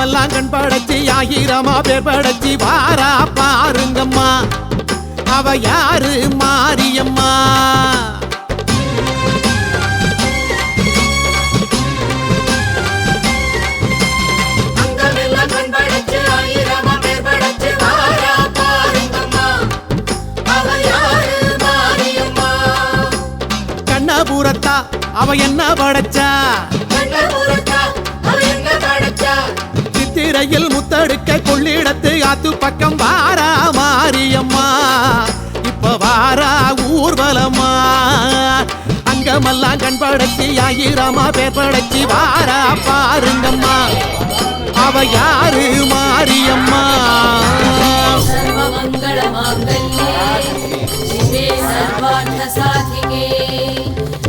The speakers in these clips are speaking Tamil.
அங்கமெல்லாம் கண் படைச்சி ஆயிரமா பேர் படைச்சி வாரா பாருங்கம்மா அவ யாரு மாரியம்மா கண்ணபுரத்தா அவ என்ன படைச்சா சித்திரையில் முத்தடுக்க கொள்ளிடத்து ஆத்து பக்கம் வாரா மாரியம்மா இப்ப வாரா ஊர்வலம்மா அங்கமெல்லாம் கண் படைச்சி ஆயிரமா பேர் படைச்சி வாரா பாருங்கம்மா அவ யாரு மாரியம்மா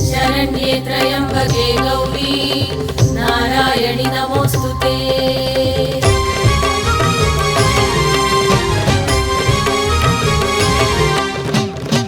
शरण्ये त्र्यंबके गौरी नारायणि नमोस्तुते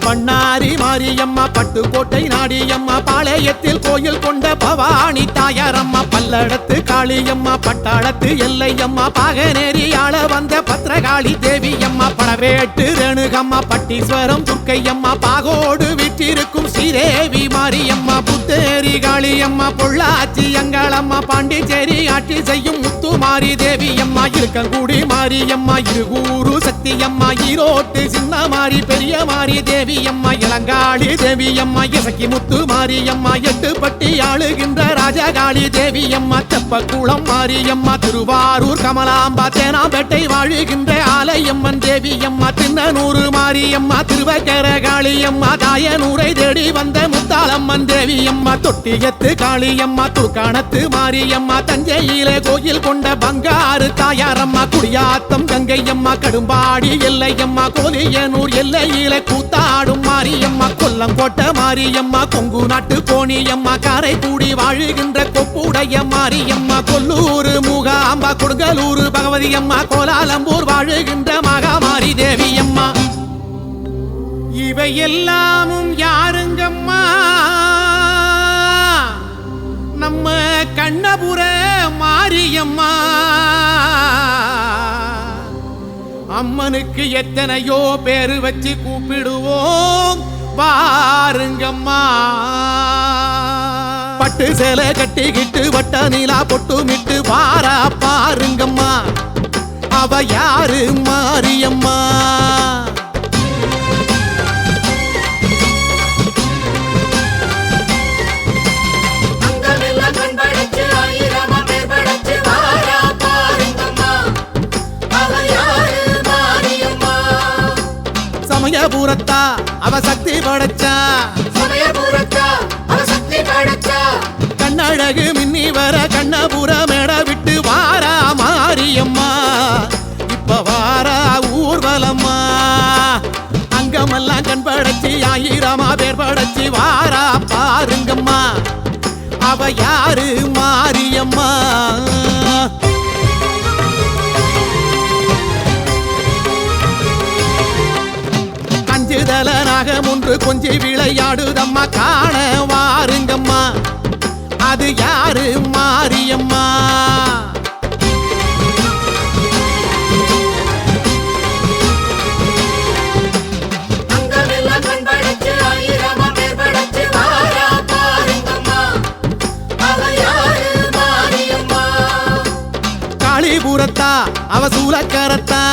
பண்ணாரி மாரியம்மா பட்டுக்கோட்டை நாடியம்மா பாளையத்தில் கோயில் கொண்ட பவானி தாயாரம்மா பல்லடத்து காளியம்மா பட்டாளத்து எல்லையம்மா பாகனேரி ஆள வந்த பத்ரகாளி தேவியம்மா பழவேட்டு ரேணுகம்மா பட்டீஸ்வரம் துர்க்கையம்மா பாகோடு வீற்றிருக்கும் ஸ்ரீதேவி மாரியம்மா புத்தேரி காளியம்மா பொள்ளாச்சி அங்காளம்மா பாண்டிச்சேரி ஆட்சி செய்யும் முத்துமாரி தேவியம்மா இருக்கங்குடி மாரியம்மா இருகூரு சக்தியம்மா ஈரோட்டு சின்ன மாரி பெரிய மாரி தேவி அம்மா இளங்காளி தேவி அம்மா இசக்கி முத்து மாரியம்மா எட்டுப்பட்டி ஆளுகின்ற ராஜகாளி தேவி அம்மா தெப்பக்குளம் மாரியம்மா திருவாரூர் கமலாம்பா தேனாம்பேட்டை வாழுகின்ற ஆலயம்மன் தேவி அம்மா திண்ணனூர் மாரியம்மா திருவக்கர காளியம்மா தாயனூரை தேடி வந்த முத்தாளம்மன் தேவி அம்மா தொட்டியத்து காளியம்மா துர்காணத்து மாரியம்மா தஞ்சையிலே கோயில் கொண்ட பங்காரு தாயாரம்மா குடியாத்தம் கங்கையம்மா கடும்பாடி எல்லையம்மா கோலியனூர் எல்லையிலே கூத்தாடும் மாரியம்மா கொல்லங்கோட்டை மாரியம்மா கொங்கு நாட்டு கோணியம்மா காரைக்குடி வாழுகின்ற கொப்புடைய மாரியம்மா கொல்லூர் மூகாம்பா கொடுங்கலூர் பகவதி அம்மா கோலாலம்பூர் வாழுகின்ற மகாமாரி தேவியம்மா இவை எல்லாமும் யாருங்கம்மா நம்ம கண்ணபுர மாரியம்மா அம்மனுக்கு எத்தனையோ பேரு வச்சு கூப்பிடுவோம் பாருங்கம்மா பட்டு சேலை கட்டிக்கிட்டு வட்ட நீலா பொட்டுமிட்டு வாரா பாருங்கம்மா அவ யாரு மாரியம்மா சமயபுரத்தா அவ சக்தி படைச்சா கண்ணழகு மின்னி வர கண்ணபுர மேட விட்டு வாரா மாரியம்மா இப்ப வாரா ஊர்வலம்மா அங்கமெல்லாம் கண் படைச்சி ஆயிரமா பேர் படைச்சி வாரா பாருங்கம்மா அவ யாரு மாரியம்மா நாகம் ஒன்று கொஞ்சி விளையாடுதம்மா காண வாருங்கம்மா அது யாரு மாரியம்மா காளிபுரத்தா அவ சூலக்கரத்தா